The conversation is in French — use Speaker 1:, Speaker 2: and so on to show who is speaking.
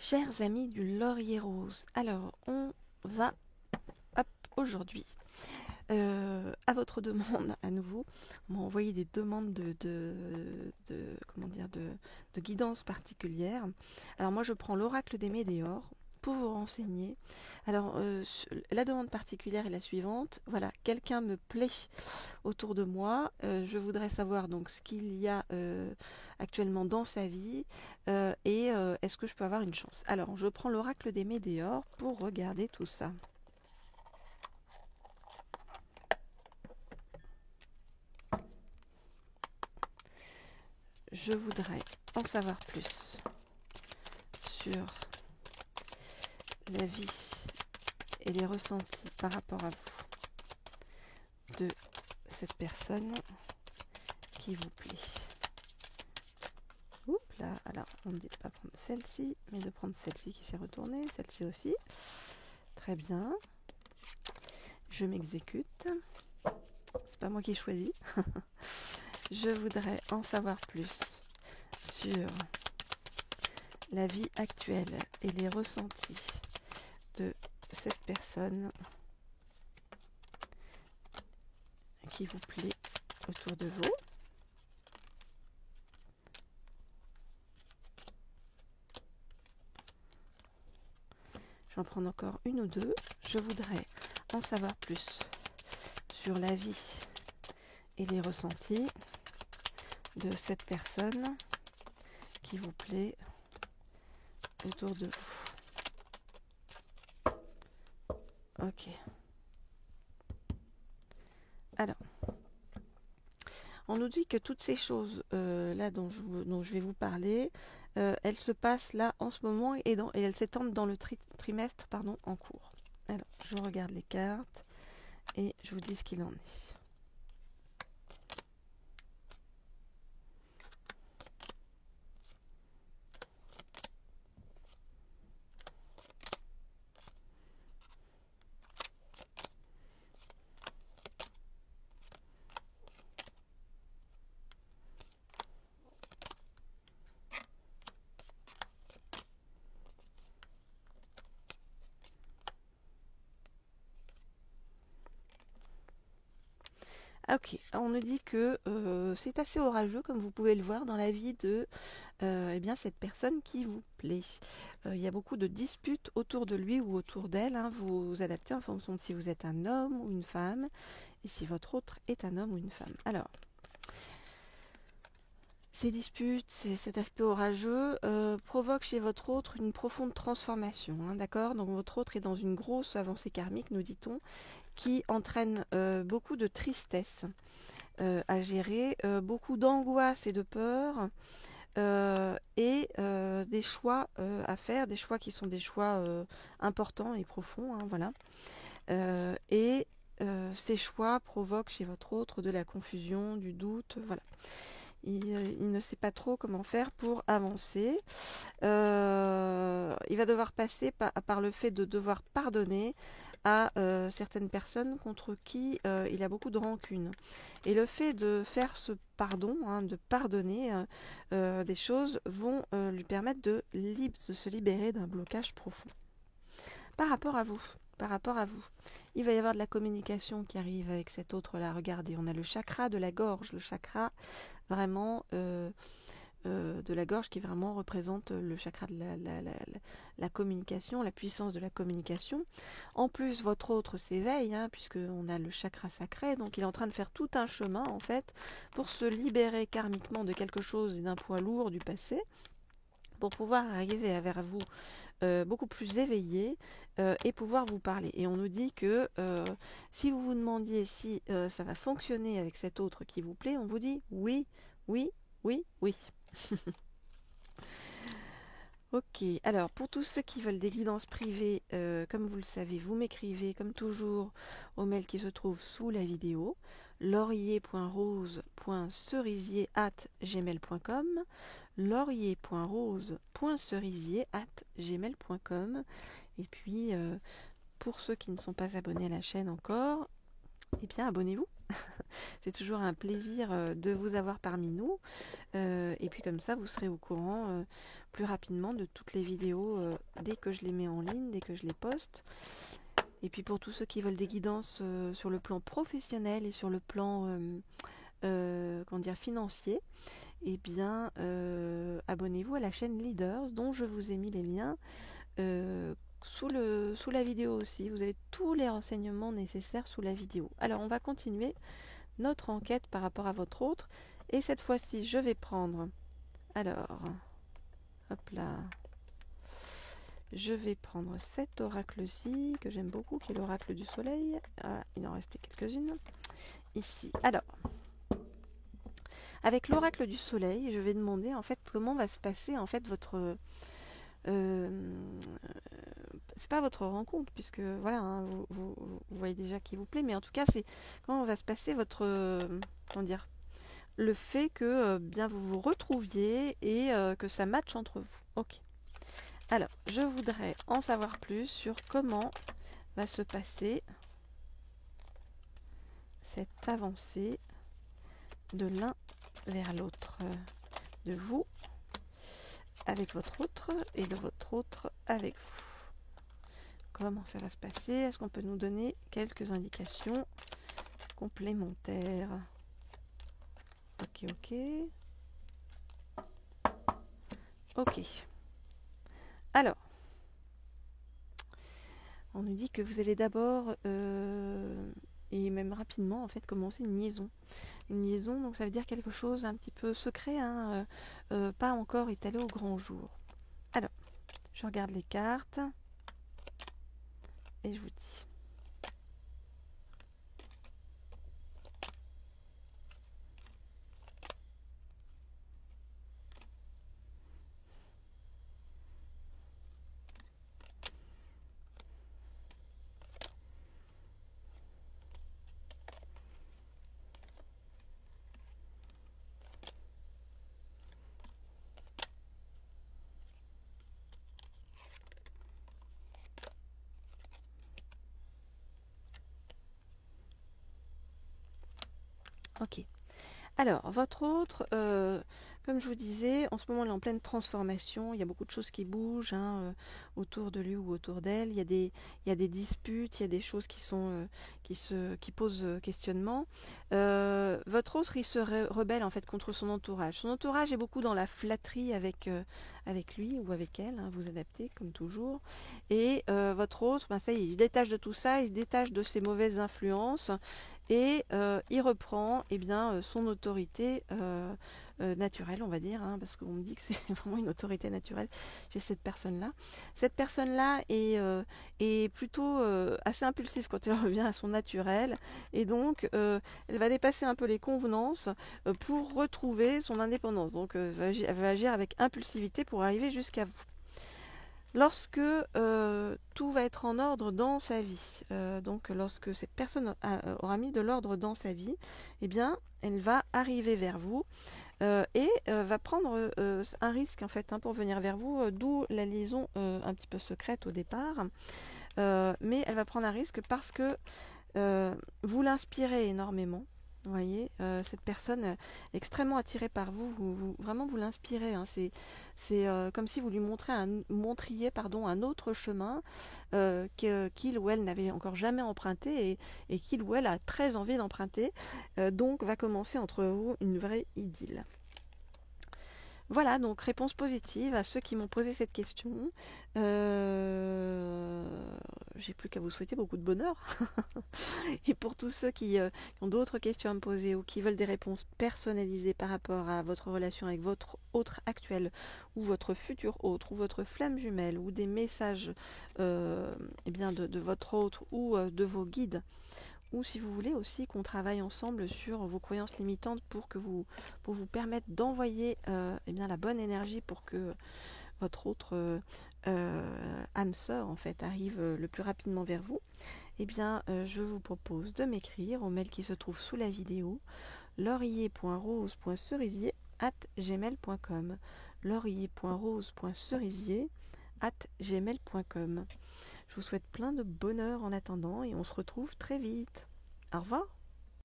Speaker 1: Chers amis du Laurier Rose, alors on va aujourd'hui, à votre demande à nouveau, on m'a envoyé des demandes de guidance particulière. Alors moi je prends l'oracle des Médéors pour vous renseigner. Alors la demande particulière est la suivante. Voilà, quelqu'un me plaît autour de moi. Je voudrais savoir donc ce qu'il y a actuellement dans sa vie et est-ce que je peux avoir une chance. Alors je prends l'oracle des Médéors pour regarder tout ça. Je voudrais en savoir plus sur la vie et les ressentis par rapport à vous de cette personne qui vous plaît. Oups là, alors on ne dit pas prendre celle-ci, mais de prendre celle-ci qui s'est retournée, celle-ci aussi. Très bien. Je m'exécute. C'est pas moi qui choisis. Je voudrais en savoir plus sur la vie actuelle et les ressentis de cette personne qui vous plaît autour de vous. Je vais en prendre encore une ou deux. Je voudrais en savoir plus sur la vie et les ressentis de cette personne qui vous plaît autour de vous. Ok. Alors, on nous dit que toutes ces choses là dont je vais vous parler, elles se passent là en ce moment et elles s'étendent dans le trimestre en cours. Alors, je regarde les cartes et je vous dis ce qu'il en est. Ok, on nous dit que c'est assez orageux, comme vous pouvez le voir, dans la vie de cette personne qui vous plaît. Il y a beaucoup de disputes autour de lui ou autour d'elle. Vous vous adaptez en fonction de si vous êtes un homme ou une femme, et si votre autre est un homme ou une femme. Alors, ces disputes, cet aspect orageux provoque chez votre autre une profonde transformation, d'accord? Donc votre autre est dans une grosse avancée karmique, nous dit-on, qui entraîne beaucoup de tristesse à gérer, beaucoup d'angoisse et de peur, et des choix à faire, des choix qui sont des choix importants et profonds, voilà. Et ces choix provoquent chez votre autre de la confusion, du doute, voilà. Il ne sait pas trop comment faire pour avancer. Il va devoir passer par le fait de devoir pardonner à certaines personnes contre qui il a beaucoup de rancune. Et le fait de faire ce pardon, de pardonner des choses, vont lui permettre de se libérer d'un blocage profond. Par rapport à vous, il va y avoir de la communication qui arrive avec cet autre-là. Regardez, on a le chakra de la gorge, le chakra vraiment de la gorge qui vraiment représente le chakra de la communication, la puissance de la communication. En plus, votre autre s'éveille, puisqu'on a le chakra sacré, donc il est en train de faire tout un chemin en fait pour se libérer karmiquement de quelque chose et d'un poids lourd du passé, pour pouvoir arriver vers vous beaucoup plus éveillé et pouvoir vous parler. Et on nous dit que si vous vous demandiez si ça va fonctionner avec cet autre qui vous plaît, on vous dit oui, oui, oui, oui. Ok, alors pour tous ceux qui veulent des guidances privées, comme vous le savez, vous m'écrivez comme toujours au mail qui se trouve sous la vidéo, laurier.rose.cerisier@gmail.com, laurier.rose.cerisier@gmail.com. Et puis pour ceux qui ne sont pas abonnés à la chaîne encore, eh bien abonnez-vous. C'est toujours un plaisir de vous avoir parmi nous. Et puis comme ça, vous serez au courant plus rapidement de toutes les vidéos dès que je les mets en ligne, dès que je les poste. Et puis pour tous ceux qui veulent des guidances sur le plan professionnel et sur le plan comment dire, financier, eh bien abonnez-vous à la chaîne Leaders dont je vous ai mis les liens sous la vidéo aussi. Vous avez tous les renseignements nécessaires sous la vidéo. Alors on va continuer notre enquête par rapport à votre autre. Et cette fois-ci, je vais prendre... Alors, hop là. Je vais prendre cet oracle-ci, que j'aime beaucoup, qui est l'oracle du soleil. Ah, il en restait quelques-unes. Ici. Alors, avec l'oracle du soleil, je vais demander en fait comment va se passer en fait votre... c'est pas votre rencontre, puisque voilà, hein, vous voyez déjà qui vous plaît, mais en tout cas, c'est comment va se passer votre... comment dire, le fait que bien vous vous retrouviez et que ça matche entre vous. Ok. Alors, je voudrais en savoir plus sur comment va se passer cette avancée de l'un vers l'autre, de vous avec votre autre et de votre autre avec vous. Comment ça va se passer? Est-ce qu'on peut nous donner quelques indications complémentaires? Ok, ok. Ok. Alors, on nous dit que vous allez d'abord, et même rapidement, en fait, commencer une liaison. Une liaison, donc ça veut dire quelque chose un petit peu secret, hein, pas encore étalé au grand jour. Alors, je regarde les cartes et je vous dis. Ok. Alors, votre autre, comme je vous disais, en ce moment, il est en pleine transformation. Il y a beaucoup de choses qui bougent hein, autour de lui ou autour d'elle. Il y a des disputes, il y a des choses qui posent questionnement. Votre autre, il se rebelle en fait contre son entourage. Son entourage est beaucoup dans la flatterie avec lui ou avec elle. Hein, vous adaptez comme toujours. Et votre autre, ben, ça y est, il se détache de tout ça, il se détache de ses mauvaises influences. Et il reprend eh bien, son autorité naturelle, on va dire, hein, parce qu'on me dit que c'est vraiment une autorité naturelle chez cette personne-là. Cette personne-là est plutôt assez impulsive quand elle revient à son naturel, et donc elle va dépasser un peu les convenances pour retrouver son indépendance. Donc elle va agir avec impulsivité pour arriver jusqu'à vous. Lorsque tout va être en ordre dans sa vie, donc lorsque cette personne aura mis de l'ordre dans sa vie, eh bien, elle va arriver vers vous et va prendre un risque en fait hein, pour venir vers vous, d'où la liaison un petit peu secrète au départ. Mais elle va prendre un risque parce que vous l'inspirez énormément. Vous voyez, cette personne est extrêmement attirée par vous, vraiment vous l'inspirez. Hein. C'est comme si vous lui montriez un autre chemin qu'il ou elle n'avait encore jamais emprunté et qu'il ou elle a très envie d'emprunter. Donc va commencer entre vous une vraie idylle. Voilà, donc réponse positive à ceux qui m'ont posé cette question. J'ai plus qu'à vous souhaiter beaucoup de bonheur. Et pour tous ceux qui ont d'autres questions à me poser ou qui veulent des réponses personnalisées par rapport à votre relation avec votre autre actuel ou votre futur autre ou votre flamme jumelle ou des messages eh bien de votre autre ou de vos guides, ou si vous voulez aussi qu'on travaille ensemble sur vos croyances limitantes pour vous permettre d'envoyer eh bien la bonne énergie pour que votre autre âme sœur en fait arrive le plus rapidement vers vous, eh bien je vous propose de m'écrire au mail qui se trouve sous la vidéo, laurier.rose.cerisier@gmail.com, laurier.rose.cerisier@gmail.com. Je vous souhaite plein de bonheur en attendant et on se retrouve très vite. Au revoir.